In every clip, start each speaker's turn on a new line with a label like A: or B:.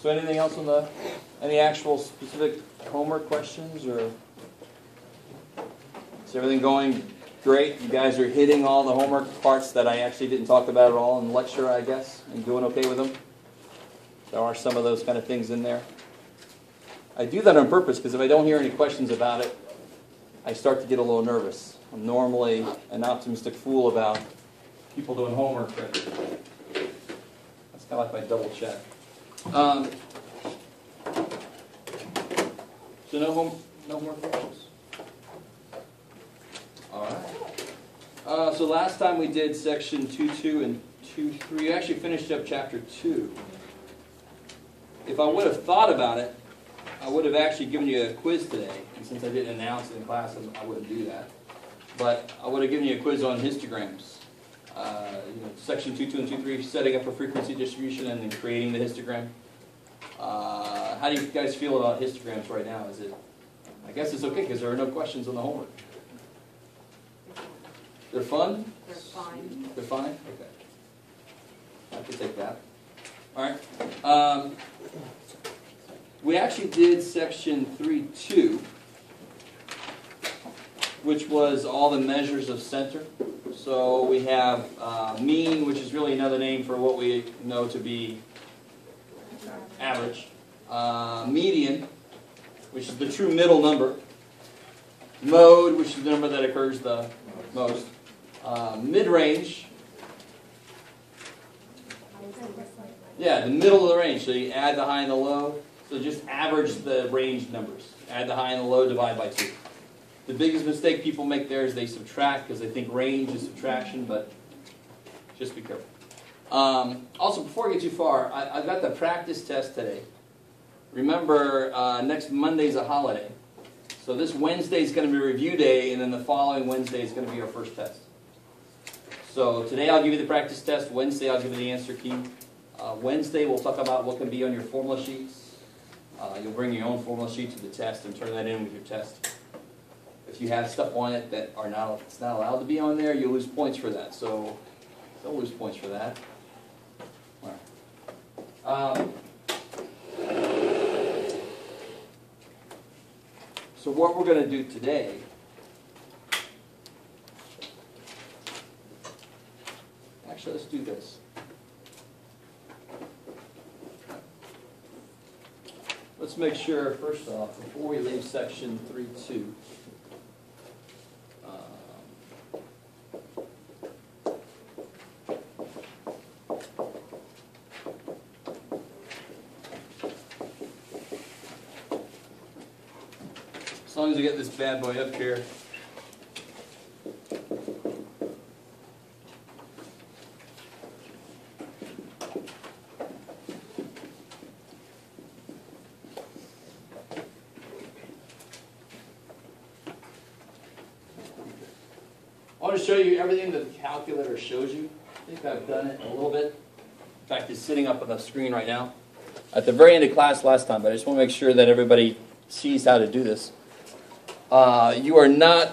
A: So anything else on the, any actual specific homework questions, or is everything going great? You guys are hitting all the homework parts that I actually didn't talk about at all in the lecture, I guess, and doing okay with them? There are some of those kind of things in there. I do that on purpose because if I don't hear any questions about it, I start to get a little nervous. I'm normally an optimistic fool about people doing homework. That's kind of like my double check. So no homework questions? All right. So last time we did section 2.2 and 2.3. We actually finished up chapter 2. If I would have thought about it, I would have actually given you a quiz today. And since I didn't announce it in class, I wouldn't do that. But I would have given you a quiz on histograms. Section 2.2 and 2.3, setting up a frequency distribution and then creating the histogram. How do you guys feel about histograms right now? Is it? I guess it's okay because there are no questions on the homework. They're fun?
B: They're fine.
A: They're fine? Okay. I could take that. All right. We actually did section 3.2, which was all the measures of center. So we have mean, which is really another name for what we know to be average. Median, which is the true middle number. Mode, which is the number that occurs the most. Mid-range. Yeah, the middle of the range. So you add the high and the low. So just average the range numbers. Add the high and the low, divide by 2. The biggest mistake people make there is they subtract because they think range is subtraction, but just be careful. Also, before I get too far, I've got the practice test today. Remember, next Monday's a holiday. So this Wednesday is going to be review day, and then the following Wednesday is going to be our first test. So today I'll give you the practice test. Wednesday I'll give you the answer key. Wednesday we'll talk about what can be on your formula sheets. You'll bring your own formula sheet to the test and turn that in with your test. If you have stuff on it that it's not allowed to be on there, you'll lose points for that. So don't lose points for that. All right. So what we're going to do today actually, let's do this. Let's make sure, first off, before we leave section 3.2, as long as we get this bad boy up here. I want to show you everything that the calculator shows you. I think I've done it a little bit. In fact, it's sitting up on the screen right now. At the very end of class last time, but I just want to make sure that everybody sees how to do this. You are not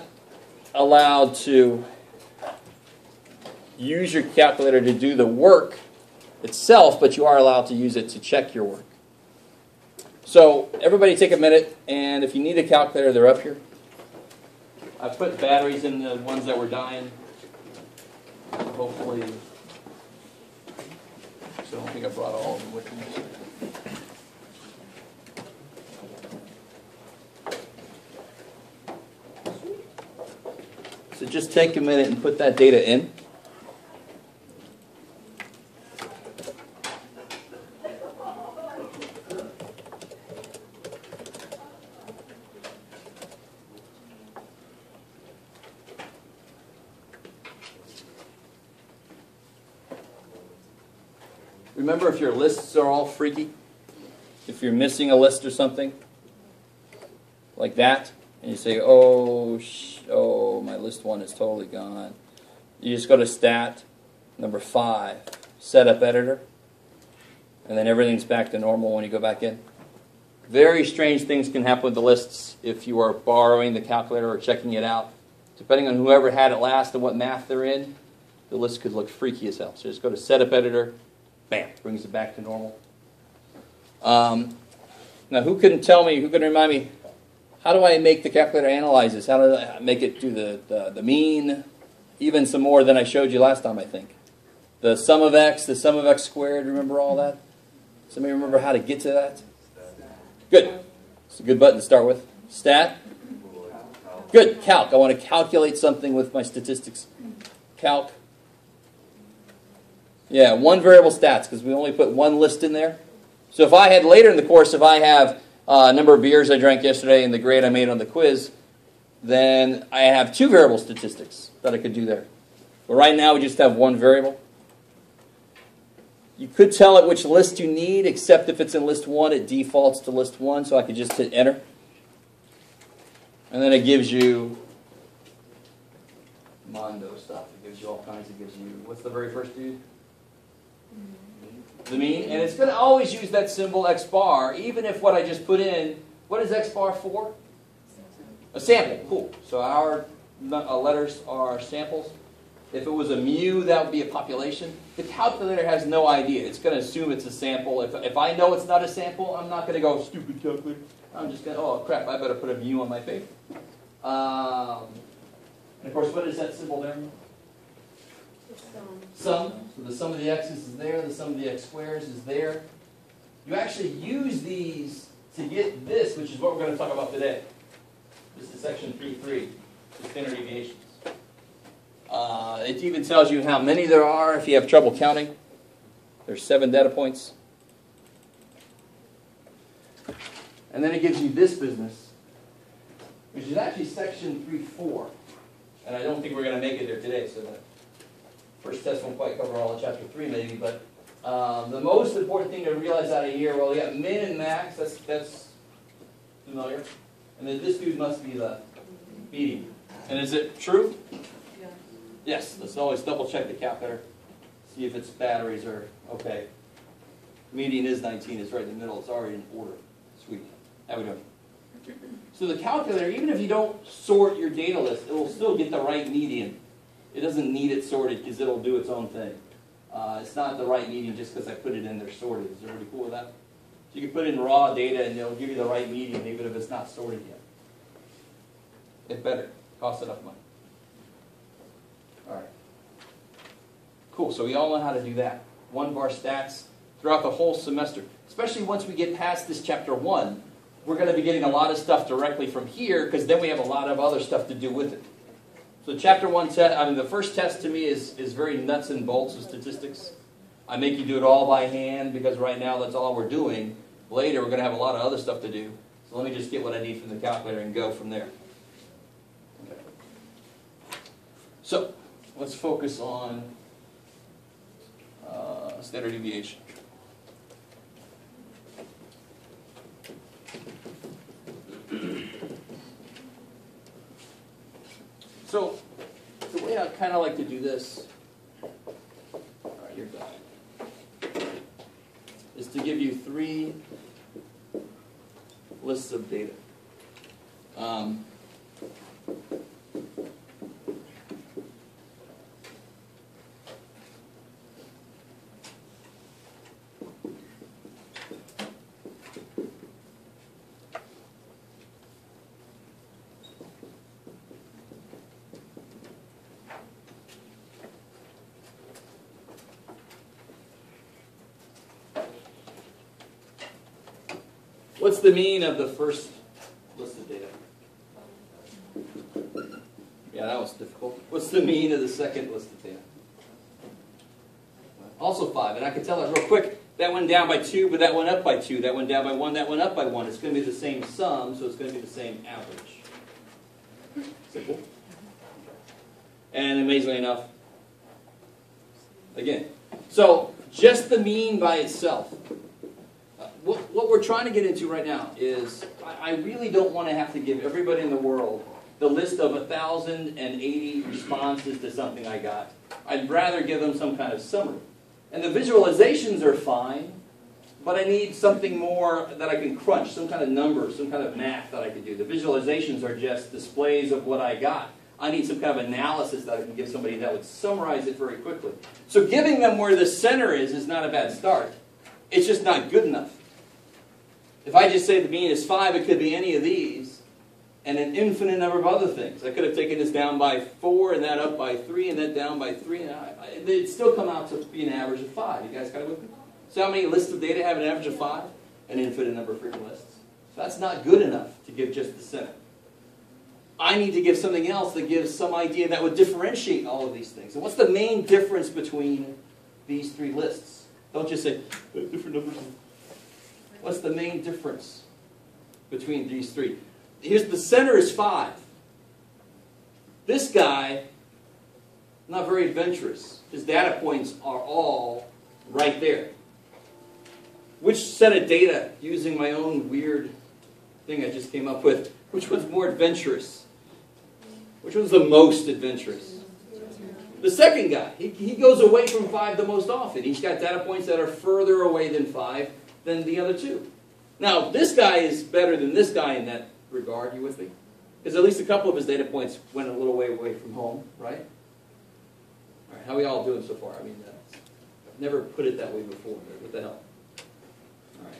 A: allowed to use your calculator to do the work itself, but you are allowed to use it to check your work. So everybody take a minute, and if you need a calculator, they're up here. I put batteries in the ones that were dying. Hopefully, so I don't think I brought all of them with me. So just take a minute and put that data in. Remember, if your lists are all freaky, if you're missing a list or something, like that, and you say, oh, my list 1 is totally gone. You just go to Stat, number 5, Setup Editor, and then everything's back to normal when you go back in. Very strange things can happen with the lists if you are borrowing the calculator or checking it out. Depending on whoever had it last and what math they're in, the list could look freaky as hell. So just go to Setup Editor, bam, brings it back to normal. Now, who can tell me, who can remind me, how do I make the calculator analyze this? How do I make it do the mean, even some more than I showed you last time, I think? The sum of x, the sum of x squared, remember all that? Somebody remember how to get to that? Good. It's a good button to start with. Stat? Good. Calc. I want to calculate something with my statistics. Calc. Yeah, one variable stats, because we only put one list in there. So if I had later in the course, if I have a number of beers I drank yesterday and the grade I made on the quiz, then I have two variable statistics that I could do there. But right now we just have one variable. You could tell it which list you need, except if it's in list 1, it defaults to list 1, so I could just hit enter. And then it gives you Mondo stuff. It gives you all kinds. It gives you, what's the very first dude? The mean. And it's going to always use that symbol x bar, even if what I just put in, what is x bar for? A sample. Cool. So our letters are samples. If it was a mu, that would be a population. The calculator has no idea. It's going to assume it's a sample. If I know it's not a sample, I'm not going to go, stupid calculator. I'm just going to, oh crap, I better put a mu on my paper. And of course, what is that symbol there? Sum. So the sum of the x's is there. The sum of the x squares is there. You actually use these to get this, which is what we're going to talk about today. This is section 3.3, the standard deviations. It even tells you how many there are if you have trouble counting. There's 7 data points. And then it gives you this business, which is actually section 3.4. And I don't think we're going to make it there today, so the first test won't quite cover all of chapter 3 maybe. But the most important thing to realize out of here, well, we got min and max, that's familiar. And then this dude must be the median. And is it true? Yes, let's always double check the calculator, see if its batteries are okay. Median is 19, it's right in the middle, it's already in order. Sweet. How we doing? So the calculator, even if you don't sort your data list, it will still get the right median. It doesn't need it sorted because it'll do its own thing. It's not the right median just because I put it in there sorted. Is everybody cool with that? So you can put in raw data and it'll give you the right median even if it's not sorted yet. It better. Costs enough money. All right. Cool, so we all know how to do that. 1 bar stats throughout the whole semester. Especially once we get past this chapter 1, we're going to be getting a lot of stuff directly from here because then we have a lot of other stuff to do with it. So chapter 1, the first test to me is very nuts and bolts of statistics. I make you do it all by hand because right now that's all we're doing. Later we're going to have a lot of other stuff to do. So let me just get what I need from the calculator and go from there. Okay. So let's focus on standard deviation. So the way I kind of like to do this, all right, you're done, is to give you 3 lists of data. What's the mean of the first list of data? Yeah, that was difficult. What's the mean of the second list of data? Also 5. And I can tell it real quick. That went down by 2, but that went up by 2. That went down by 1, that went up by 1. It's going to be the same sum, so it's going to be the same average. Simple. And amazingly enough, again. So just the mean by itself. What we're trying to get into right now is I really don't want to have to give everybody in the world the list of 1,080 responses to something I got. I'd rather give them some kind of summary. And the visualizations are fine, but I need something more that I can crunch, some kind of numbers, some kind of math that I can do. The visualizations are just displays of what I got. I need some kind of analysis that I can give somebody that would summarize it very quickly. So giving them where the center is not a bad start. It's just not good enough. If I just say the mean is 5, it could be any of these, and an infinite number of other things. I could have taken this down by 4, and that up by 3, and that down by 3, and it'd still come out to be an average of 5. You guys got it with me? So how many lists of data have an average of 5? An infinite number of frequent lists. So that's not good enough to give just the center. I need to give something else that gives some idea that would differentiate all of these things. And what's the main difference between these 3 lists? Don't just say, different numbers. What's the main difference between these 3? Here's the center is 5. This guy, not very adventurous. His data points are all right there. Which set of data, using my own weird thing I just came up with, which one's more adventurous? Which one's the most adventurous? The second guy. He goes away from 5 the most often. He's got data points that are further away than 5 than the other 2. Now, this guy is better than this guy in that regard. You with me? Because at least a couple of his data points went a little way away from home, right? All right, how are we all doing so far? I mean, I've never put it that way before, but what the hell? All right.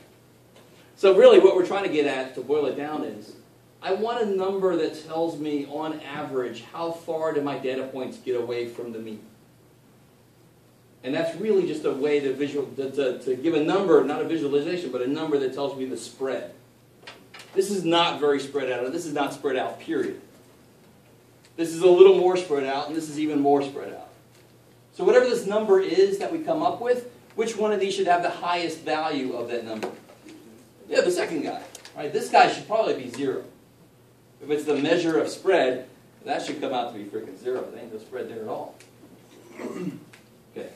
A: So really what we're trying to get at, to boil it down, is I want a number that tells me, on average, how far do my data points get away from the mean. And that's really just a way to give a number, not a visualization, but a number that tells me the spread. This is not very spread out, and this is not spread out, period. This is a little more spread out, and this is even more spread out. So whatever this number is that we come up with, which one of these should have the highest value of that number? Yeah, the second guy. Right? This guy should probably be 0. If it's the measure of spread, that should come out to be freaking 0. There ain't no spread there at all. Okay. Maybe.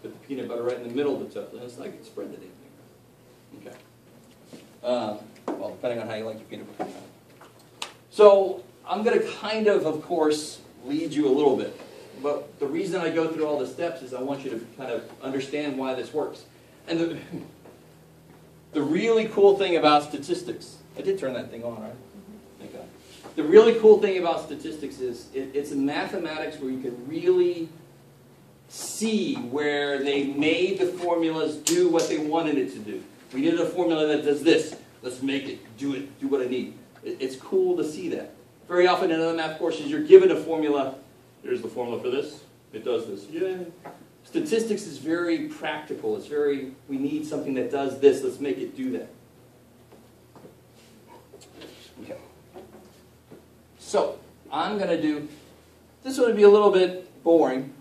A: Put the peanut butter right in the middle of the toast, and it's like it's spread today. Okay. Well, depending on how you like your peanut butter. So I'm going to kind of course, lead you a little bit. But the reason I go through all the steps is I want you to kind of understand why this works. And the really cool thing about statistics, I did turn that thing on, right? Okay. The really cool thing about statistics is it's in mathematics where you can really see where they made the formulas do what they wanted it to do. We needed a formula that does this. Let's make it. Do what I need. It's cool to see that. Very often in other math courses, you're given a formula. Here's the formula for this. It does this. Yeah. Statistics is very practical. It's very, we need something that does this. Let's make it do that. Okay. So, I'm going to do, this one would be a little bit boring.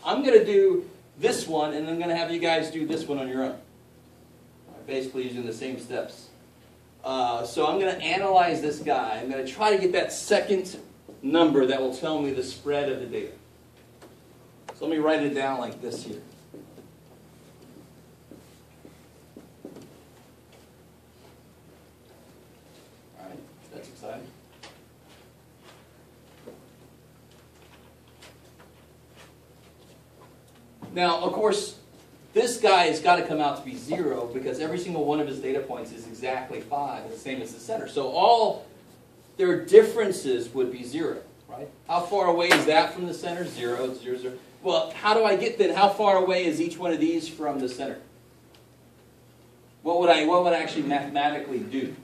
A: I'm going to do this one, and I'm going to have you guys do this one on your own. Basically using the same steps. So I'm going to analyze this guy. I'm going to try to get that second number that will tell me the spread of the data. So let me write it down like this here. All right, that's exciting. Now, of course, this guy has got to come out to be 0 because every single one of his data points is exactly 5, the same as the center. So all their differences would be 0, right? How far away is that from the center? 0, it's 0, 0. Well, how do I get then? How far away is each one of these from the center? What would I actually mathematically do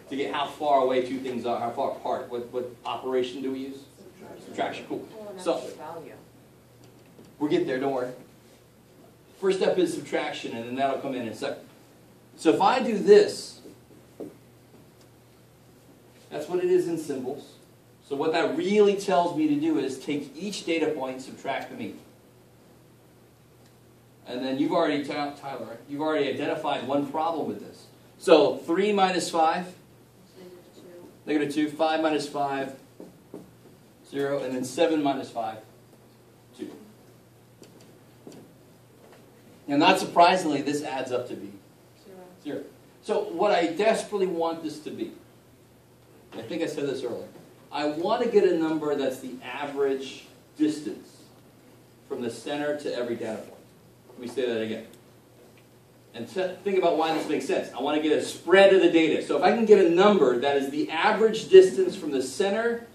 A: to get how far away two things are, how far apart? What operation do we use? Subtraction. Cool. So we'll get there. Don't worry. First step is subtraction, and then that'll come in a second. So if I do this, that's what it is in symbols. So what that really tells me to do is take each data point, subtract the mean. And then you've already, Tyler, you've already identified one problem with this. So 3 minus 5, negative 2, 5 minus 5, 0, and then 7 minus 5, 2. Now, not surprisingly, this adds up to be 0. So what I desperately want this to be, I think I said this earlier, I want to get a number that's the average distance from the center to every data point. Let me say that again. And think about why this makes sense. I want to get a spread of the data. So if I can get a number that is the average distance from the center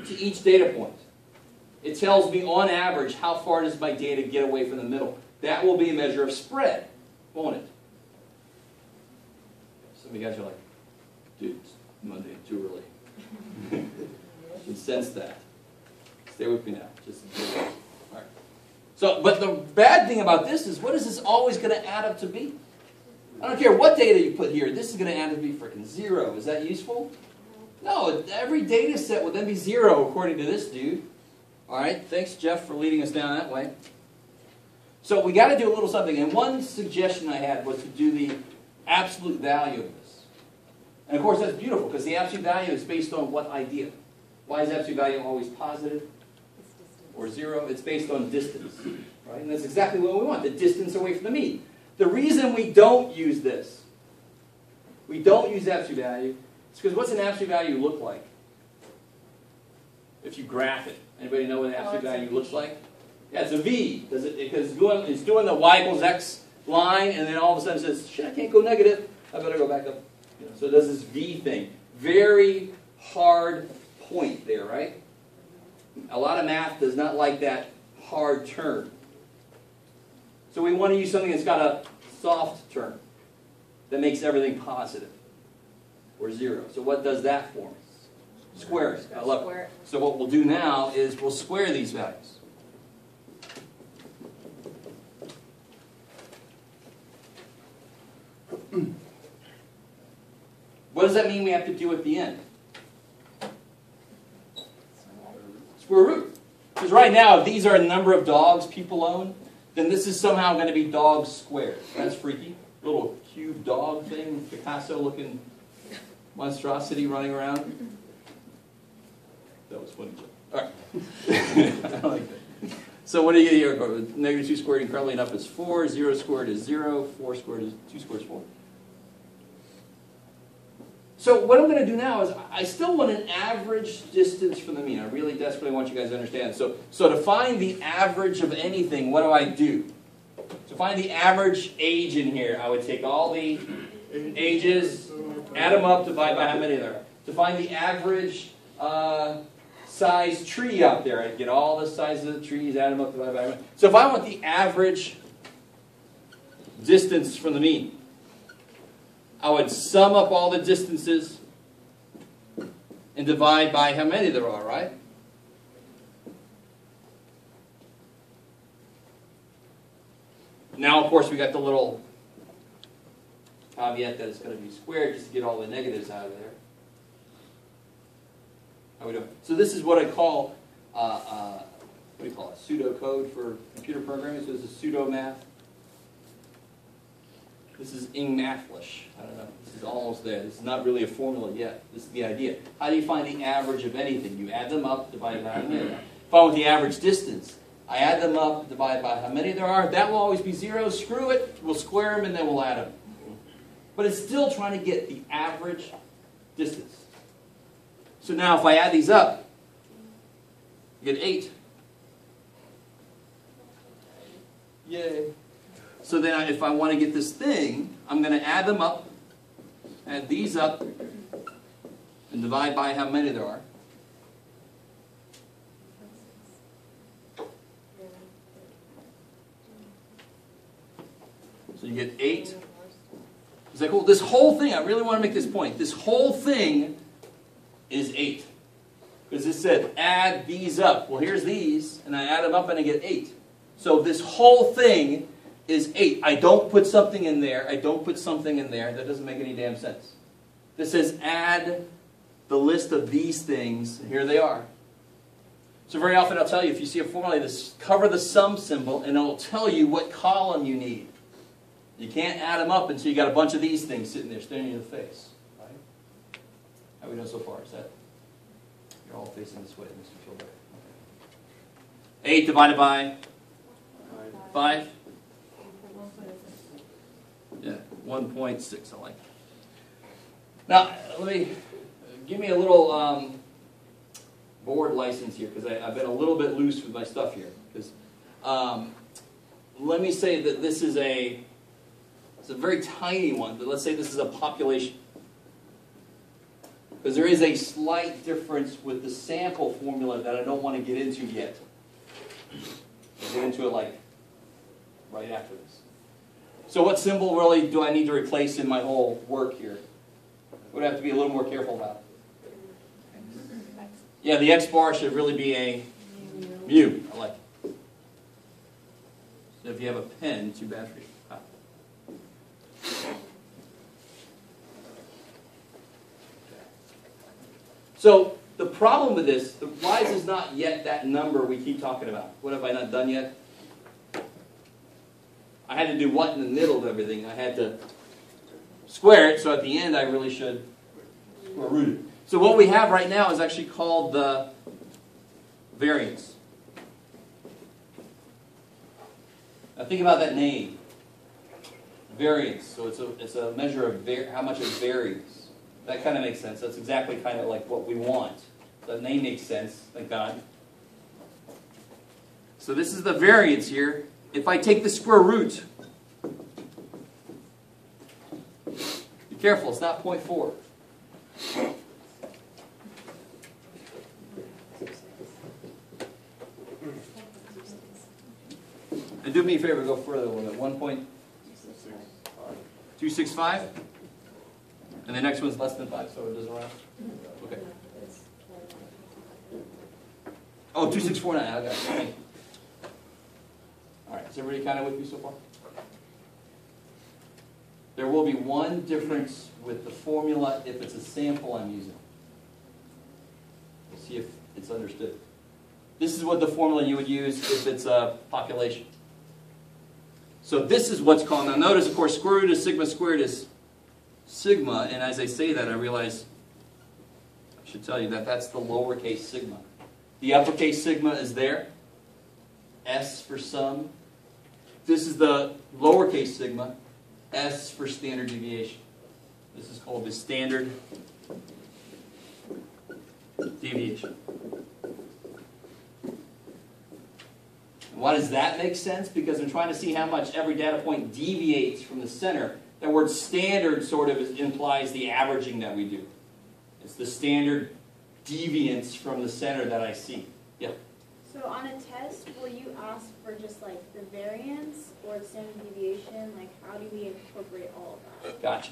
A: to each data point, it tells me on average how far does my data get away from the middle. That will be a measure of spread, won't it? Some of you guys are like, dude, it's Monday, too early. I can sense that. Stay with me now. Just all right. So, but the bad thing about this is, what is this always going to add up to be? I don't care what data you put here. This is going to add up to be freaking 0. Is that useful? No, every data set would then be 0 according to this dude. All right, thanks, Jeff, for leading us down that way. So we got to do a little something. And one suggestion I had was to do the absolute value of this. And of course, that's beautiful, because the absolute value is based on what idea? Why is absolute value always positive or 0? It's based on distance. Right? And that's exactly what we want, the distance away from the mean. The reason we don't use this, we don't use absolute value, is because what's an absolute value look like? If you graph it. Anybody know what an absolute value looks like? Yeah, it's a V. Because it's doing the y equals x line, and then all of a sudden it says, shit, I can't go negative. I better go back up. You know, so it does this V thing. Very hard point there, right? A lot of math does not like that hard turn. So we want to use something that's got a soft turn that makes everything positive or 0. So what does that for me? Square it. I love it. So what we'll do now is we'll square these values. What does that mean we have to do at the end? Square root. Because right now, if these are a number of dogs people own, then this is somehow going to be dogs squared. That's freaky. Little cube dog thing, Picasso-looking monstrosity running around. That was funny. All right. I like that. So what do you get here? Negative 2 squared incredibly enough is 4. 0 squared is 0. 4 squared is 2 squared is 4. So what I'm going to do now is I still want an average distance from the mean. I really desperately want you guys to understand. So to find the average of anything, what do I do? To find the average age in here, I would take all the ages, add them up, divide by how many there are. To find the average size tree out there, I'd get all the sizes of the trees, add them up, divide by how many. So if I want the average distance from the mean, I would sum up all the distances and divide by how many there are, right? Now, of course, we got the little caveat that it's going to be squared just to get all the negatives out of there. How we doing? So this is what I call, what do you call it? Pseudo code for computer programming. So this is pseudo math. This is Mathlish. I don't know. This is almost there. This is not really a formula yet. This is the idea. How do you find the average of anything? You add them up, divide by how many there are. If I want the average distance, I add them up, divide by how many there are. That will always be 0. Screw it. We'll square them, and then we'll add them. But it's still trying to get the average distance. So now if I add these up, you get 8. Yay. So then if I want to get this thing, I'm going to add them up, add these up, and divide by how many there are. So you get 8. It's like, well, this whole thing, I really want to make this point. This whole thing is 8. Because it said, add these up. Well, here's these, and I add them up and I get 8. So this whole thing is 8. I don't put something in there. I don't put something in there. That doesn't make any damn sense. This says add the list of these things. And here they are. So very often I'll tell you, if you see a formula, this cover the sum symbol, and it'll tell you what column you need. You can't add them up until you got a bunch of these things sitting there staring you in the face. Right? How are we doing so far? Is that you're all facing this way? It makes you feel better. Okay. 8 divided by 5. Yeah, 1.6, I like. Now, give me a little board license here, because I've been a little bit loose with my stuff here. Because let me say that this is it's a very tiny one, but let's say this is a population. Because there is a slight difference with the sample formula that I don't want to get into yet. I'll get into it like right after this. So what symbol really do I need to replace in my whole work here? We'd have to be a little more careful about it. Yeah, the x bar should really be a mu. I like it. So if you have a pen, too bad for you. So the problem with this, the rise is not yet that number we keep talking about. What have I not done yet? I had to do what in the middle of everything? I had to square it, so at the end I really should square root it. So what we have right now is actually called the variance. Now think about that name. Variance. So it's a measure of how much it varies. That kind of makes sense. That's exactly kind of like what we want. The name makes sense, thank God. So this is the variance here. If I take the square root, be careful, it's not 0.4. And do me a favor, go further a little bit. 1.265? And the next one's less than 5, so it doesn't round? Okay. Oh, 2649, I got it. Thank you. All right, is everybody kind of with me so far? There will be one difference with the formula if it's a sample I'm using. We'll see if it's understood. This is what the formula you would use if it's a population. So this is what's called, now notice, of course, square root of sigma squared is sigma, and as I say that, I realize I should tell you that that's the lowercase sigma. The uppercase sigma is there, S for sum. This is the lowercase sigma, S for standard deviation. This is called the standard deviation. And why does that make sense? Because I'm trying to see how much every data point deviates from the center. That word standard sort of implies the averaging that we do. It's the standard deviance from the center that I see. Yeah?
B: So on a test, will you ask for just like the variance or the standard deviation? Like how do we incorporate all of that?
A: Gotcha.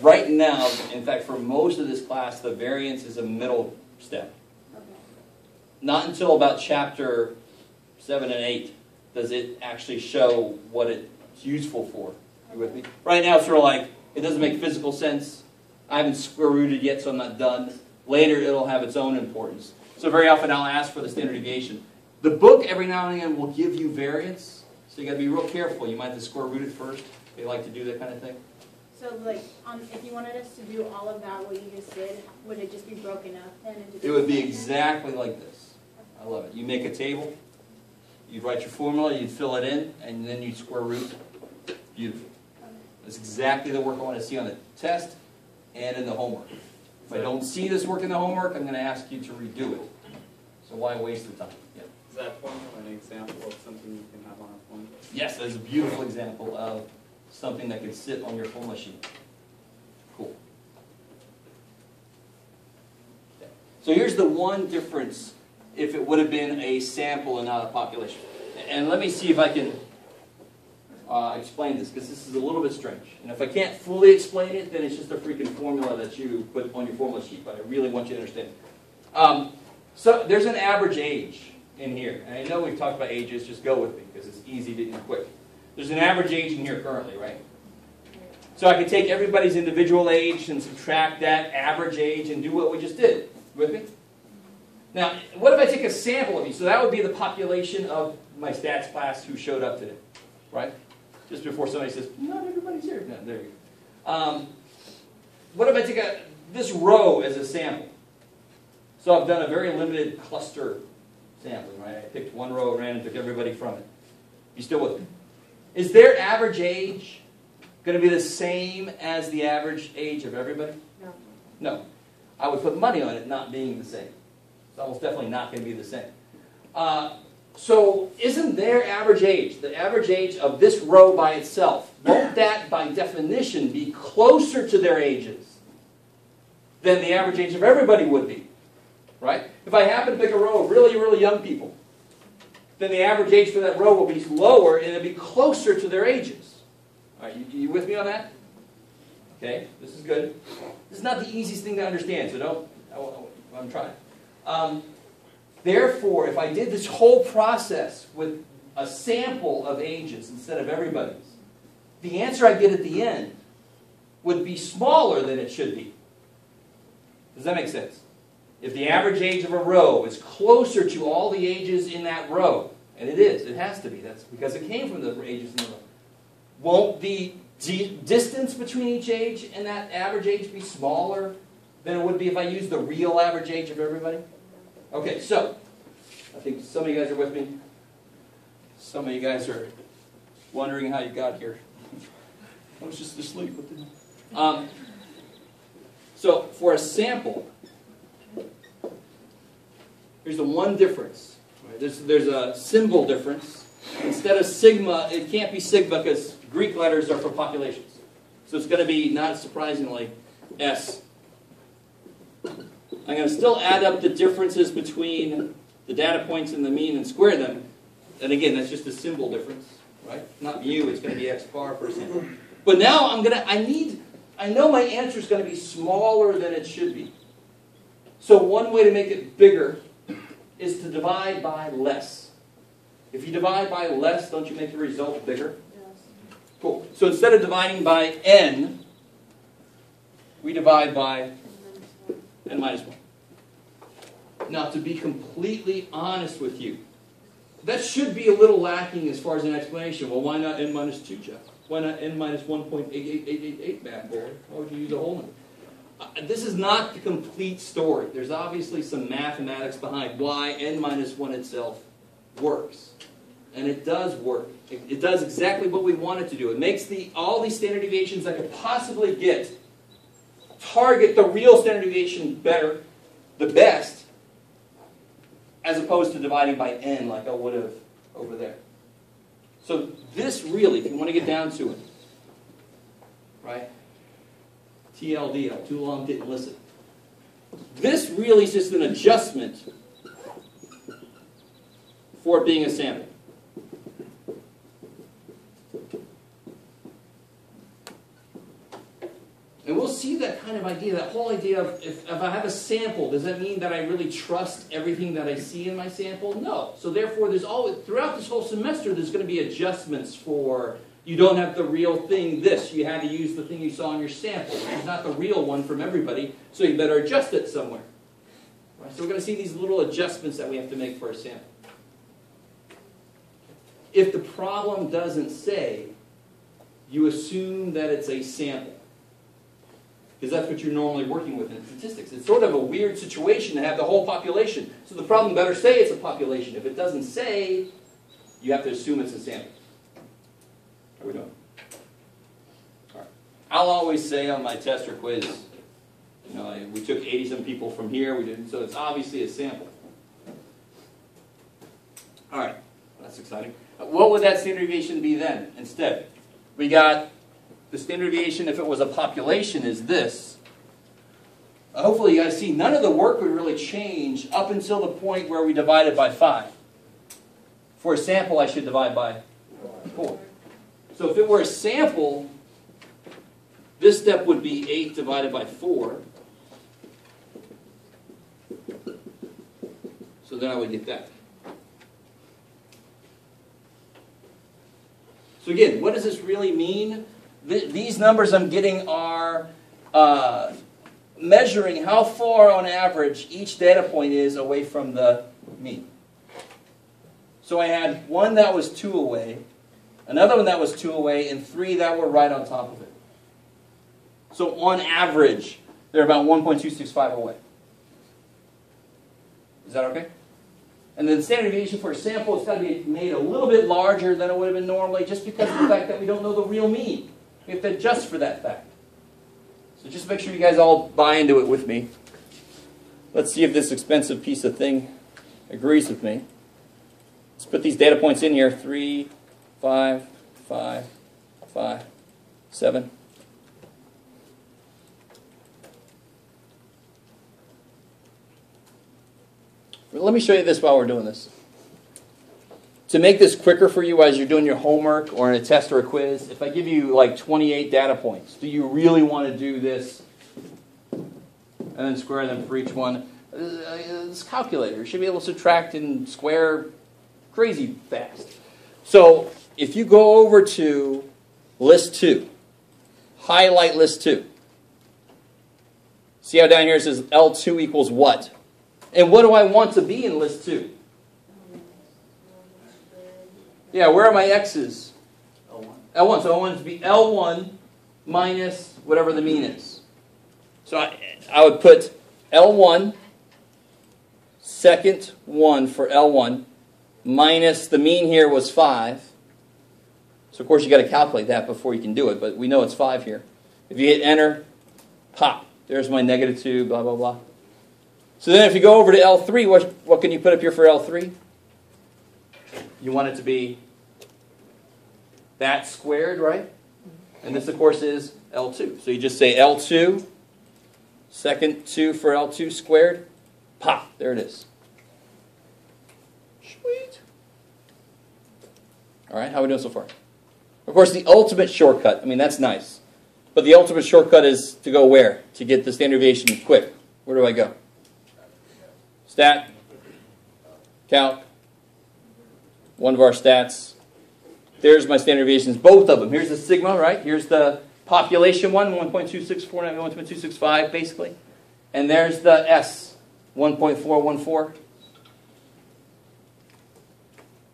A: Right now, in fact, for most of this class, the variance is a middle step.
B: Okay.
A: Not until about chapter 7 and 8 does it actually show what it's useful for. You with me? Right now, it's sort of like, it doesn't make physical sense. I haven't square rooted yet, so I'm not done. Later, it'll have its own importance. So very often, I'll ask for the standard deviation. The book, every now and again, will give you variance. So you got to be real careful. You might have to square root it first. They like to do that kind of thing.
B: So like, if you wanted us to do all of that, what you just did, would it just be broken up then into
A: It would be exactly like this. I love it. You make a table. You'd write your formula. You'd fill it in. And then you'd square root. Beautiful. That's exactly the work I want to see on the test and in the homework. If I don't see this work in the homework, I'm going to ask you to redo it. So why waste the time? Yeah.
C: Is that formula an example of something you can have on a formula?
A: Yes, that's a beautiful example of something that could sit on your formula sheet. Cool. Okay. So here's the one difference if it would have been a sample and not a population. And let me see if I can explain this, because this is a little bit strange. And if I can't fully explain it, then it's just a freaking formula that you put on your formula sheet, but I really want you to understand it. So there's an average age in here. And I know we've talked about ages, just go with me, because it's easy to and quick. There's an average age in here currently, right? So I could take everybody's individual age and subtract that average age and do what we just did. With me? Now, what if I take a sample of you? So that would be the population of my stats class who showed up today, right? Just before somebody says, not everybody's here. No, there you go. What if I take this row as a sample? So I've done a very limited cluster sampling, right? I picked one row at random, took everybody from it. You still with me? Is their average age going to be the same as the average age of everybody?
B: No.
A: No. I would put money on it not being the same. It's almost definitely not going to be the same. So isn't their average age, the average age of this row by itself, won't that by definition be closer to their ages than the average age of everybody would be? Right? If I happen to pick a row of really, really young people, then the average age for that row will be lower and it'll be closer to their ages. All right, you with me on that? Okay, this is good. This is not the easiest thing to understand, so I'm trying. Therefore, if I did this whole process with a sample of ages instead of everybody's, the answer I get at the end would be smaller than it should be. Does that make sense? If the average age of a row is closer to all the ages in that row, and it is, it has to be, that's because it came from the ages in the row, won't the distance between each age and that average age be smaller than it would be if I used the real average age of everybody? Okay, so, I think some of you guys are with me. Some of you guys are wondering how you got here. I was just asleep. So, for a sample, here's the one difference. Right? There's a symbol difference. Instead of sigma, it can't be sigma because Greek letters are for populations. So it's going to be, not surprisingly, S. I'm going to still add up the differences between the data points and the mean and square them. And again, that's just a symbol difference, right? Not mu, it's going to be x bar per sample. But now I know my answer is going to be smaller than it should be. So one way to make it bigger is to divide by less. If you divide by less, don't you make the result bigger?
B: Yes.
A: Cool. So instead of dividing by n, we divide by n minus 1. Now, to be completely honest with you, that should be a little lacking as far as an explanation. Well, why not n minus 2, Jeff? Why not n minus 1.88888, bad boy? Why would you use a whole number? This is not the complete story. There's obviously some mathematics behind why n minus 1 itself works. And it does work. It does exactly what we want it to do. It makes all these standard deviations I could possibly get target the real standard deviation better, the best, as opposed to dividing by n like I would have over there. So this really, if you want to get down to it, right? TLDL, too long, didn't listen. This really is just an adjustment for being a sample. And we'll see that kind of idea, that whole idea of if I have a sample, does that mean that I really trust everything that I see in my sample? No. So therefore, there's always, throughout this whole semester, there's going to be adjustments for, you don't have the real thing, this. You had to use the thing you saw in your sample, which is not the real one from everybody, so you better adjust it somewhere. Right? So we're going to see these little adjustments that we have to make for a sample. If the problem doesn't say, you assume that it's a sample. Because that's what you're normally working with in statistics. It's sort of a weird situation to have the whole population. So the problem better say it's a population. If it doesn't say, you have to assume it's a sample. How are we doing? All right. I'll always say on my test or quiz, we took 80-some people from here, so it's obviously a sample. All right, that's exciting. What would that standard deviation be then instead? We got the standard deviation, if it was a population, is this. Hopefully you guys see, none of the work would really change up until the point where we divide it by 5. For a sample, I should divide by 4. So if it were a sample, this step would be 8 divided by 4. So then I would get that. So again, what does this really mean? These numbers I'm getting are measuring how far on average each data point is away from the mean. So I had one that was 2 away, another one that was 2 away, and 3 that were right on top of it. So on average, they're about 1.265 away. Is that okay? And then the standard deviation for a sample has got to be made a little bit larger than it would have been normally, just because of the fact that we don't know the real mean. We have to adjust for that fact. So just make sure you guys all buy into it with me. Let's see if this expensive piece of thing agrees with me. Let's put these data points in here. 3, 5, 5, 5, 7. Let me show you this while we're doing this. to make this quicker for you as you're doing your homework or in a test or a quiz, if I give you like 28 data points, do you really want to do this and then square them for each one? This calculator should be able to subtract and square crazy fast. So if you go over to list 2, highlight list 2. See how down here it says L2 equals what? And what do I want to be in list 2? Yeah, where are my x's? L1. So I want it to be L1 minus whatever the mean is. So I would put L1, second 1 for L1, minus the mean here was 5. So of course you got to calculate that before you can do it, but we know it's 5 here. If you hit enter, pop, there's my negative 2, blah, blah, blah. So then if you go over to L3, what can you put up here for L3? You want it to be that squared, right? And this, of course, is L2. So you just say L2, second 2 for L2 squared, pop, there it is. Sweet. All right, how are we doing so far? Of course, the ultimate shortcut, I mean, that's nice. But the ultimate shortcut is to go where? To get the standard deviation quick. Where do I go? Stat, calc, one of our stats. There's my standard deviations, both of them. Here's the sigma, right? Here's the population one, 1.2649, 1.265, basically. And there's the S, 1.414.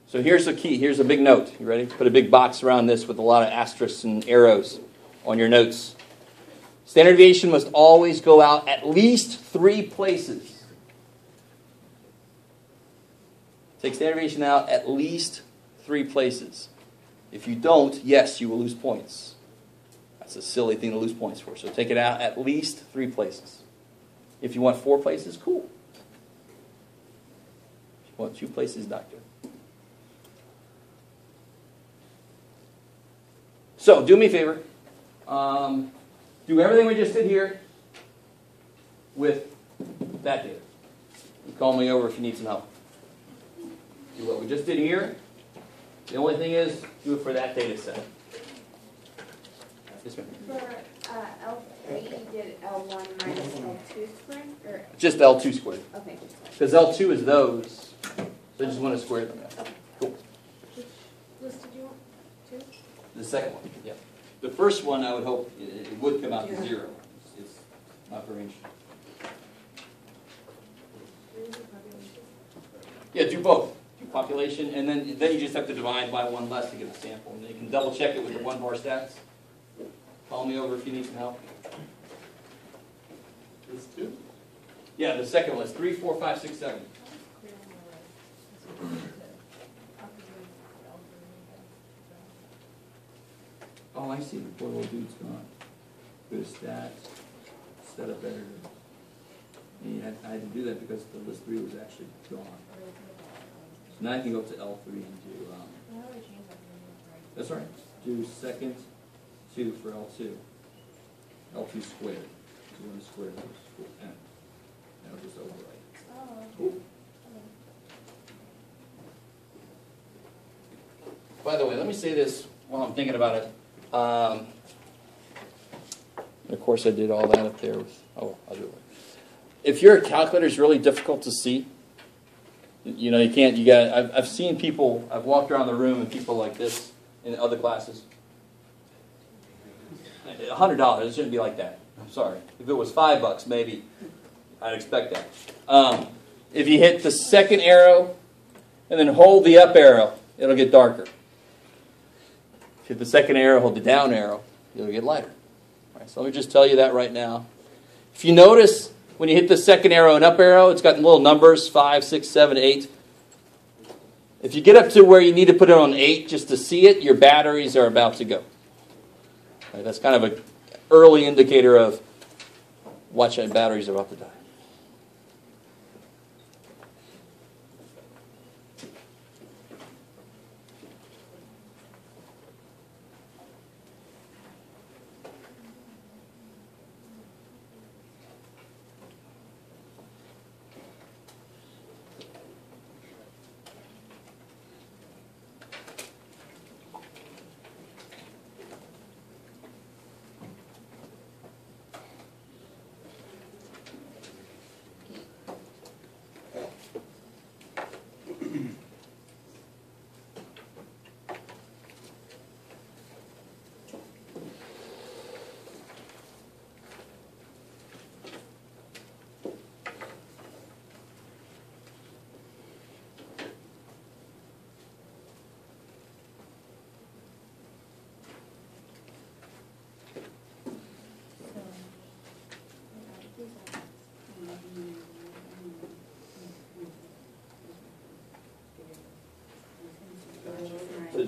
A: So here's the key. Here's a big note. You ready? Put a big box around this with a lot of asterisks and arrows on your notes. Standard deviation must always go out at least 3 places. Take standard deviation out at least 3 places. If you don't, yes, you will lose points. That's a silly thing to lose points for. So take it out at least 3 places. If you want 4 places, cool. If you want 2 places, doctor. So do me a favor. Do everything we just did here with that data. You call me over if you need some help. Do what we just did here. The only thing is, do it for that data set. Yes, ma'am.
B: For L3, you did L1 minus L2 squared? Or?
A: Just L2 squared.
B: Okay.
A: Because L2 is those. So I just want to square them out.
B: Okay.
A: Cool.
B: Which list did you want? 2?
A: The second one, yeah. The first one, I would hope it would come out to 0. It's not very interesting. Yeah, do both. Do population, and then you just have to divide by 1 less to get the sample. And then you can double check it with the 1 bar stats. Call me over if you need some help.
C: This 2?
A: Yeah, the second one is 3, 4, 5, 6, 7. Oh, I see. The poor little dude's gone. Go to stats, set up editor. And I had to do that because the list 3 was actually gone. So now I can go up to L3 and do, that's all right. Do second 2 for L2. L2 squared. So we're going to square those. And I'll just overwrite. Cool. By the way, let me say this while I'm thinking about it. Of course, I did all that up there with, I'll do it. If your calculator is really difficult to see, you know, I've seen people, I've walked around the room and people like this in other classes. $100, it shouldn't be like that. I'm sorry. If it was $5, maybe I'd expect that. If you hit the second arrow and then hold the up arrow, it'll get darker. If you hit the second arrow, hold the down arrow, it'll get lighter. All right, so let me just tell you that right now. If you notice, when you hit the second arrow and up arrow, it's got little numbers, 5, 6, 7, 8. If you get up to where you need to put it on 8 just to see it, your batteries are about to go. All right, that's kind of an early indicator of watch out, batteries are about to die.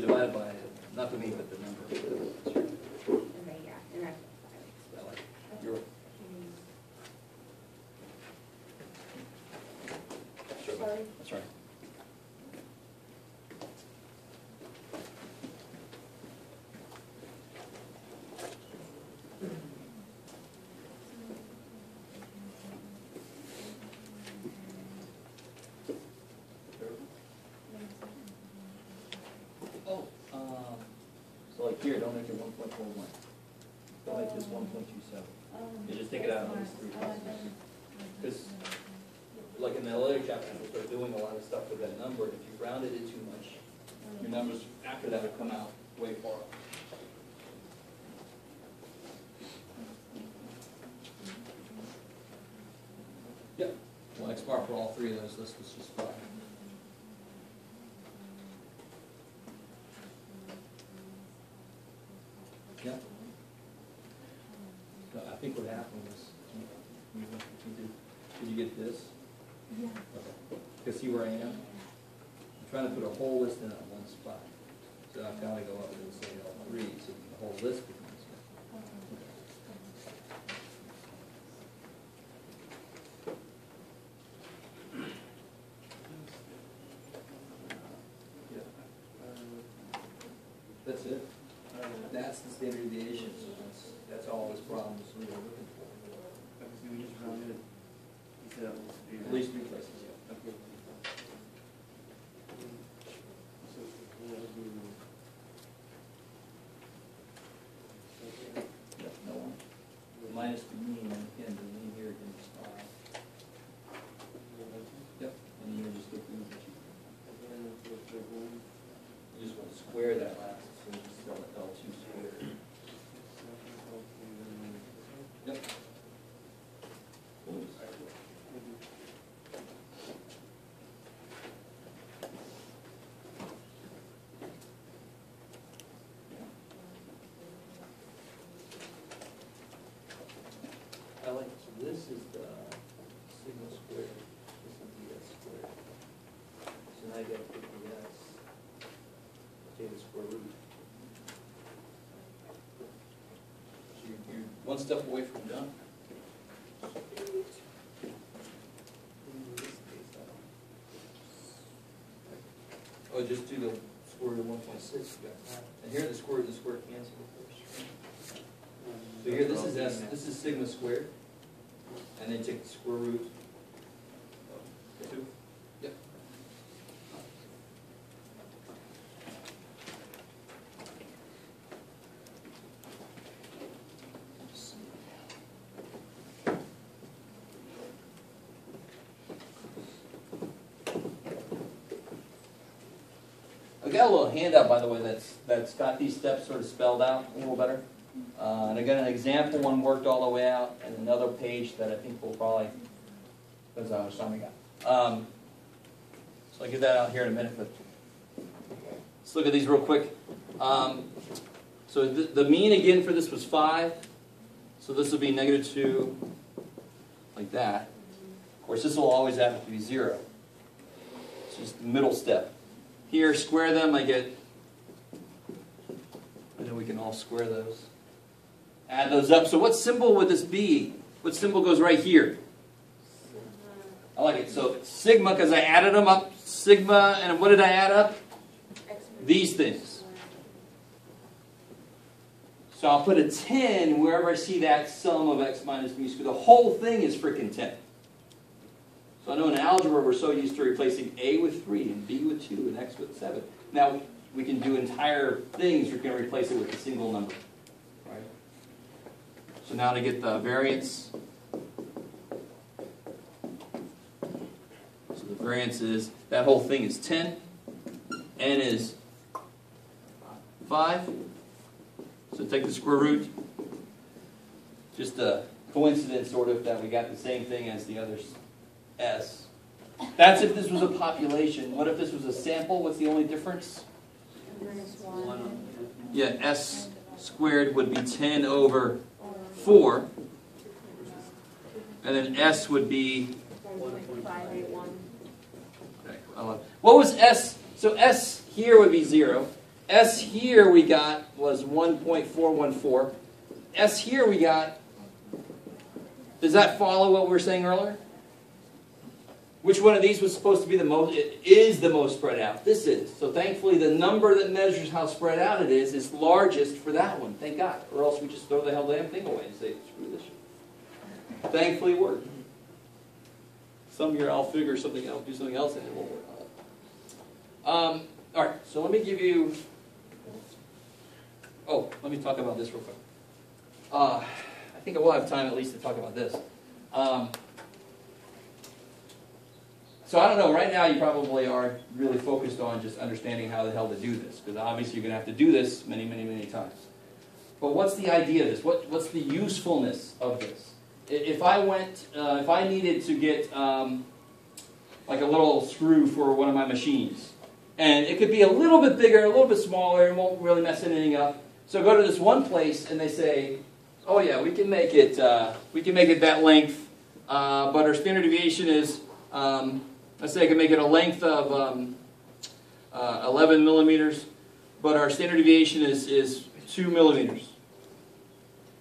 A: divided by, not the mean, but the number.
B: Okay, yeah, and that's
A: You're,
B: sorry.
A: that's right. Oh, so like here, don't make it 1.41. Don't make this 1.27. You just take it out of these three possibilities. Because, like in the later chapter, we'll start doing a lot of stuff with that number. If you rounded it too much, your numbers after that will come out way far off. Yep. Well, X bar for all three of those lists was just 5. Yeah. So I think what happened was, did you get this?
B: Yeah.
A: Okay. Because see where I am? I'm trying to put a whole list in at one spot. So I've got to go up and say all 3, so the whole list becomes here. That's it. That's the standard deviation. So that's all this problem is really looking for.
C: Okay, so we just rounded it. You said that was
A: At least 3 places, yeah.
C: Okay. So what would be
A: Yep, no one. Minus the mean, and again, the mean here again is 5. Yep, and you just get the mean. You just want to square that last, so you just call it L2 squared. Yep. Oops. I like, so this is the sigma squared, this is the s squared. So now you got to put the s, take the square root. So you're one step away from done. Oh, just do the square root of 1.6. And here the square root and the square cancel. So here this is s, this is sigma squared. And then take the square root of 2. Yep. I've got a little handout, by the way, that's got these steps sort of spelled out a little better. And I got an example one worked all the way out, and another page that I think will probably, depends on how much time we got. So I'll get that out here in a minute, but let's look at these real quick. So the mean again for this was 5. So this will be -2, like that. Of course, this will always have to be 0. It's just the middle step. Here, square them, I get, I know we can all square those. Add those up. So what symbol would this be? What symbol goes right here? I like it. So sigma, because I added them up. Sigma, and what did I add up? These things. So I'll put a 10 wherever I see that sum of x minus mu squared. The whole thing is freaking 10. So I know in algebra we're so used to replacing a with 3 and b with 2 and x with 7. Now we can do entire things. We're going to replace it with a single number. Right? So now to get the variance. So the variance is, that whole thing is 10. N is 5. So take the square root. Just a coincidence, sort of, that we got the same thing as the others. S. That's if this was a population. What if this was a sample? What's the only difference? Yeah, S squared would be 10 over 4. And then S would be
B: 1.581.
A: Okay, what was S? So S here would be 0. S here we got was 1.414. S here we got, does that follow what we were saying earlier? Which one of these was supposed to be the most, it is the most spread out? This is. So thankfully the number that measures how spread out it is largest for that one. Thank God. Or else we just throw the hell damn thing away and say, screw this shit. Thankfully it worked. Some year I'll figure something else, do something else and it won't work on it. Alright, so let me give you, let me talk about this real quick. I think I will have time at least to talk about this. So I don't know, right now you probably are really focused on just understanding how the hell to do this, because obviously you're going to have to do this many, many, many times. But what's the idea of this? What's the usefulness of this? If I went, if I needed to get like a little screw for one of my machines, and it could be a little bit bigger, a little bit smaller, and won't really mess anything up. So I go to this one place and they say, oh yeah, we can make it that length, but our standard deviation is, let's say I can make it a length of 11 millimeters, but our standard deviation is 2 millimeters.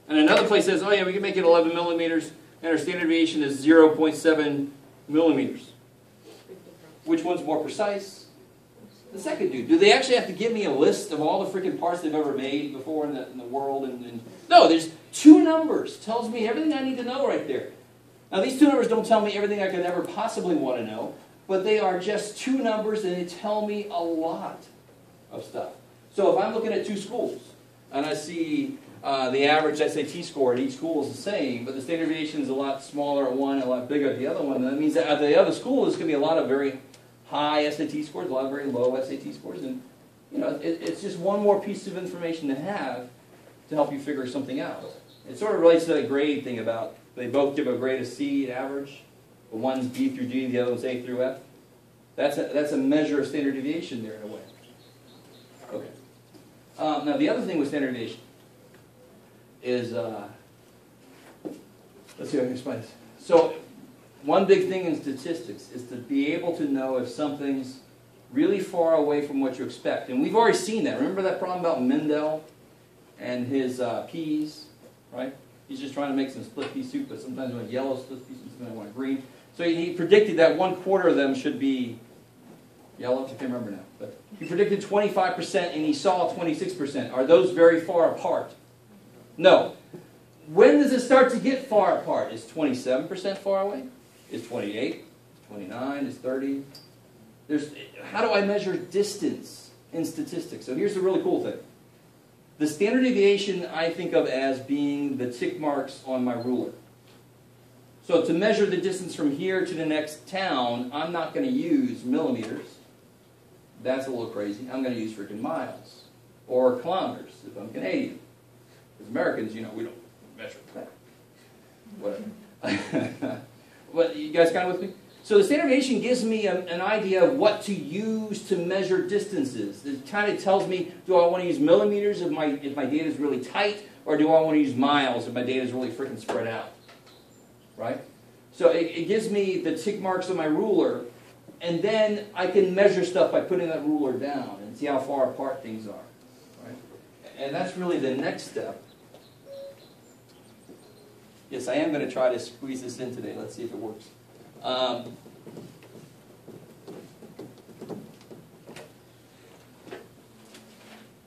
A: And another place says, oh yeah, we can make it 11 millimeters, and our standard deviation is 0.7 millimeters. Which one's more precise? The second dude. Do they actually have to give me a list of all the freaking parts they've ever made before in the world? No, there's two numbers. Tells me everything I need to know right there. Now these two numbers don't tell me everything I could ever possibly want to know, but they are just two numbers and they tell me a lot of stuff. So if I'm looking at two schools and I see the average SAT score at each school is the same, but the standard deviation is a lot smaller at one and a lot bigger at the other one, that means that at the other school there's going to be a lot of very high SAT scores, a lot of very low SAT scores, and you know it's just one more piece of information to have to help you figure something out. It sort of relates to that grade thing about they both give a grade of C average, but one's B through D, the other one's A through F. That's a measure of standard deviation there in a way. Okay. Now the other thing with standard deviation is, let's see if I can explain this. So one big thing in statistics is to be able to know if something's really far away from what you expect. And we've already seen that. Remember that problem about Mendel and his peas, right? He's just trying to make some split pea soup, but sometimes you want yellow split pea soup, sometimes you want green. So he predicted that 1/4 of them should be yellow. I can't remember now. But he predicted 25% and he saw 26%. Are those very far apart? No. When does it start to get far apart? Is 27% far away? Is 28? Is 29? Is 30? How do I measure distance in statistics? So here's the really cool thing. The standard deviation I think of as being the tick marks on my ruler. So to measure the distance from here to the next town, I'm not going to use millimeters. That's a little crazy. I'm going to use freaking miles. Or kilometers, if I'm Canadian. As Americans, you know, we don't measure that. Whatever. But you guys kind of with me? So the standard deviation gives me an idea of what to use to measure distances. It kind of tells me, do I want to use millimeters if my data is really tight, or do I want to use miles if my data is really freaking spread out? Right? So it gives me the tick marks on my ruler, and then I can measure stuff by putting that ruler down and see how far apart things are. Right? And that's really the next step. Yes, I am going to try to squeeze this in today. Let's see if it works.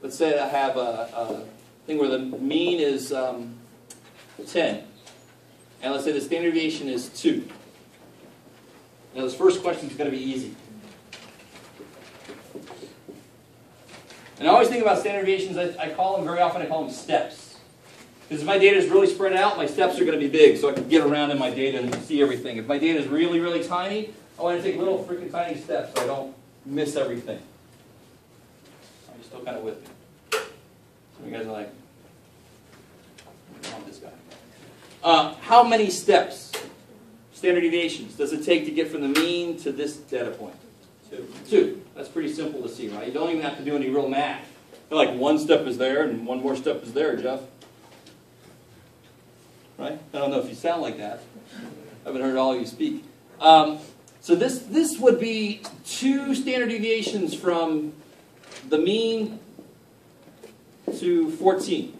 A: Let's say I have a thing where the mean is 10. And let's say the standard deviation is 2. Now this first question is going to be easy. And I always think about standard deviations, I call them, very often I call them steps. Because if my data is really spread out, my steps are going to be big, so I can get around in my data and see everything. If my data is really, really tiny, I want to take little freaking tiny steps so I don't miss everything. Are you still kind of with me? Some of you guys are like, I want this guy. How many steps, standard deviations, does it take to get from the mean to this data point? 2. That's pretty simple to see, right? You don't even have to do any real math. Like one step is there and one more step is there, Jeff. Right? I don't know if you sound like that. I haven't heard all of you speak. So this would be 2 standard deviations from the mean to 14.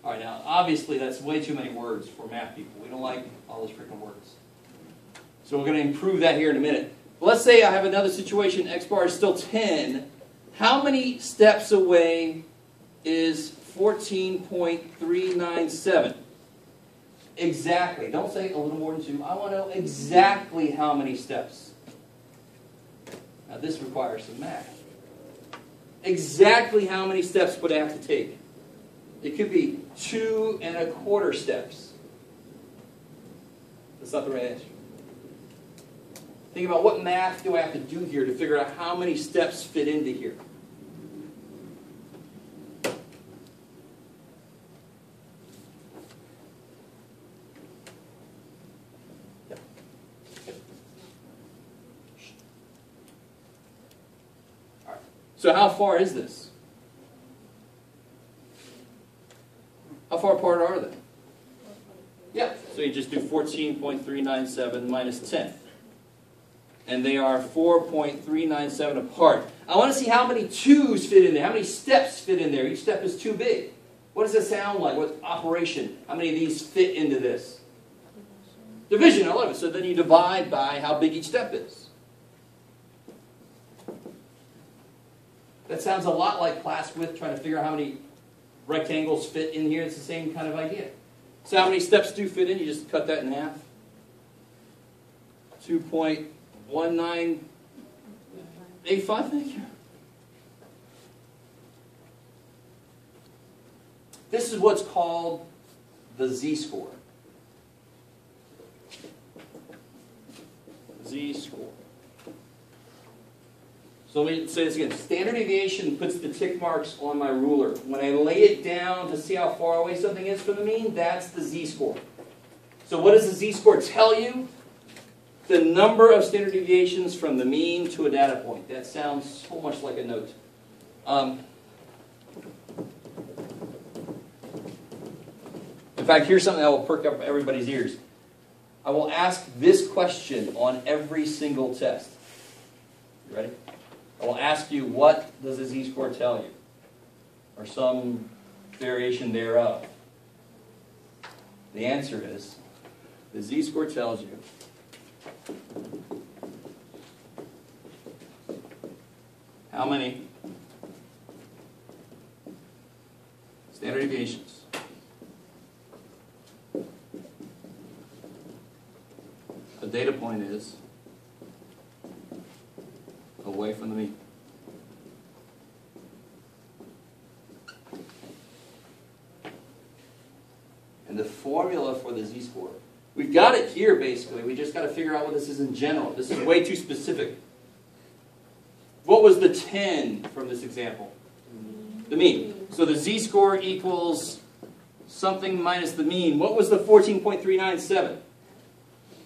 A: All right, now, obviously, that's way too many words for math people. We don't like all those freaking words. So we're going to improve that here in a minute. But let's say I have another situation. X bar is still 10. How many steps away is 14.397? Exactly. Don't say a little more than 2. I want to know exactly how many steps. Now, this requires some math. Exactly how many steps would I have to take? It could be 2 1/4 steps. That's not the right answer. Think about what math do I have to do here to figure out how many steps fit into here. All right. So how far is this? How far apart are they? Yeah, so you just do 14.397 minus 10. And they are 4.397 apart. I want to see how many 2's fit in there, how many steps fit in there. Each step is too big. What does it sound like? What operation? How many of these fit into this? Division, I love it. So then you divide by how big each step is. That sounds a lot like class width, trying to figure out how many rectangles fit in here. It's the same kind of idea. So how many steps do fit in? You just cut that in half. 2.1985, thank you. This is what's called the z-score. Z-score. So let me say this again. Standard deviation puts the tick marks on my ruler. When I lay it down to see how far away something is from the mean, that's the z-score. So what does the z-score tell you? The number of standard deviations from the mean to a data point. That sounds so much like a note. In fact, here's something that will perk up everybody's ears. I will ask this question on every single test. You ready? I will ask you, what does the z-score tell you? Or some variation thereof. The answer is, the z-score tells you how many standard deviations a data point is away from the mean. And the formula for the z-score, we've got it here basically, we just got to figure out what this is in general. This is way too specific. What was the 10 from this example? The mean. So the z-score equals something minus the mean. What was the 14.397?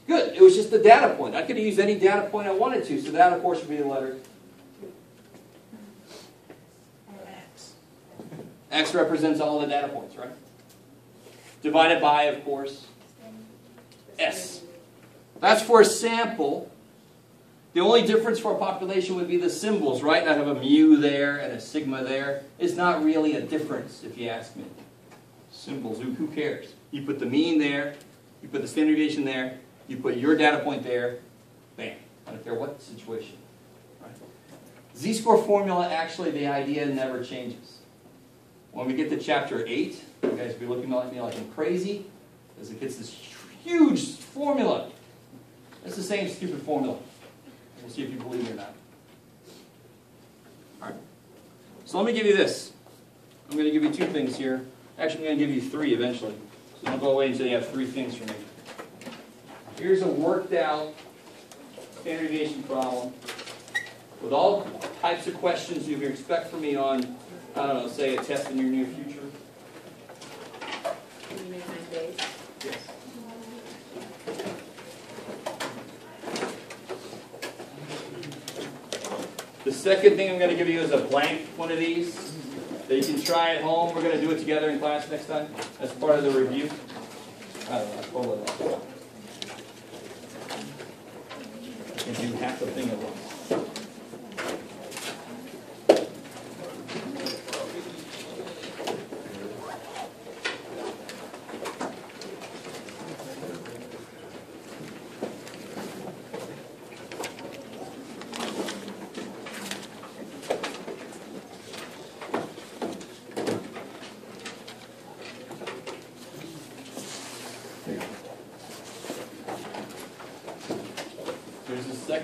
A: Good, it was just the data point. I could have used any data point I wanted to, so that of course would be the letter X. X represents all the data points, right? Divided by, of course, S. That's for a sample. The only difference for a population would be the symbols, right? I have a mu there and a sigma there. It's not really a difference, if you ask me. Symbols, who cares? You put the mean there, you put the standard deviation there, you put your data point there, bam. I don't care what situation. Right? Z-score formula, actually, the idea never changes. When we get to chapter 8, you guys will be looking at me like I'm crazy, because it gets this huge formula. It's the same stupid formula. We'll see if you believe me or not. All right. So let me give you this. I'm going to give you 2 things here. Actually, I'm going to give you 3 eventually. So don't go away until you have 3 things for me. Here's a worked out standard deviation problem with all types of questions you can expect from me on, I don't know, say a test in your near future. Yes. The second thing I'm going to give you is a blank one of these that you can try at home. We're going to do it together in class next time as part of the review. I don't know, pull it up. I can do half the thing at once.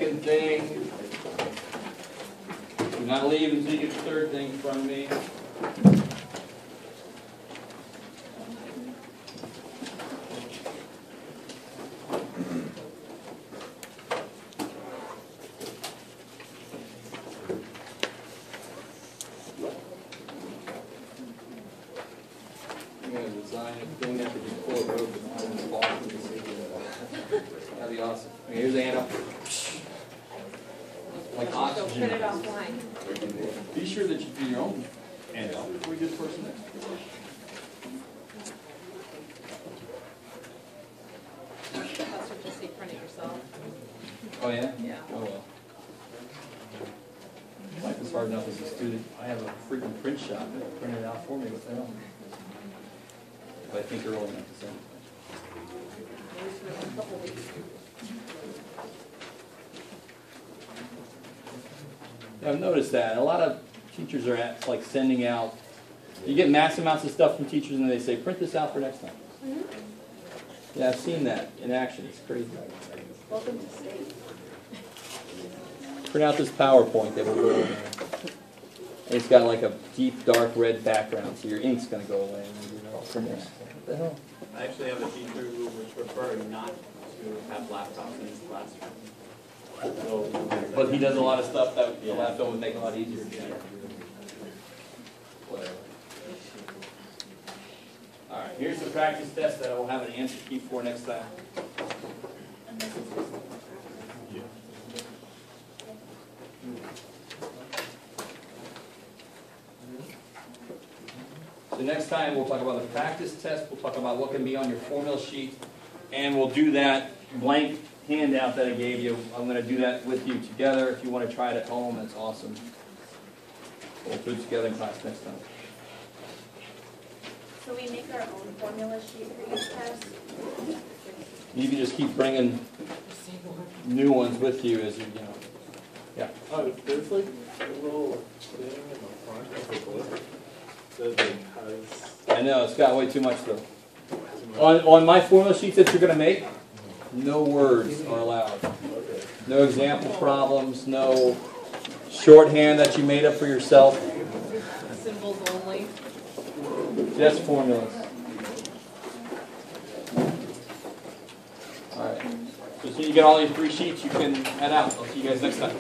A: second thing. Do not leave until you get the third thing in front of me. I'm going to design a thing that could just pull it over and fall from the ceiling. That'd be awesome. Okay, here's the handle. Like
D: Go
A: oxygen.
D: print it offline.
A: Be sure that you do your own handout before you do the person next.
D: That's what just say print it yourself.
A: Oh, yeah?
D: Yeah.
A: Oh, well. Life is hard enough as a student. I have a freaking print shop that printed it out for me. What the hell? If I think early enough to send it.
D: Maybe for a couple weeks.
A: Yeah, I've noticed that. A lot of teachers are like sending out, you get mass amounts of stuff from teachers and they say, print this out for next time. Yeah, I've seen that in action. It's crazy.
B: Welcome to state.
A: Print out this PowerPoint that we're doing. And it's got like a deep, dark red background, so your ink's going to go away. And you're all from there. What the hell?
C: I actually have a teacher who would prefer not to have laptops in his classroom.
A: But he does a lot of stuff that the laptop would make a lot easier. Whatever. All right, here's the practice test that I will have an answer key for next time. So next time we'll talk about the practice test, we'll talk about what can be on your formula sheet, and we'll do that blank handout that I gave you. I'm going to do that with you together. If you want to try it at home, that's awesome. We'll put it together in class next time.
B: So we make our own formula sheet for each test?
A: You can just keep bringing new ones with you as you know. Yeah.
E: Oh, there's like a little thing in the front of the book that like has.
A: I know, it's got way too much though. On my formula sheets that you're going to make, no words are allowed.
E: Okay.
A: No example problems, no shorthand that you made up for yourself.
D: Symbols only.
A: Just formulas. All right. So as soon as you get all these 3 sheets, you can head out. I'll see you guys next time.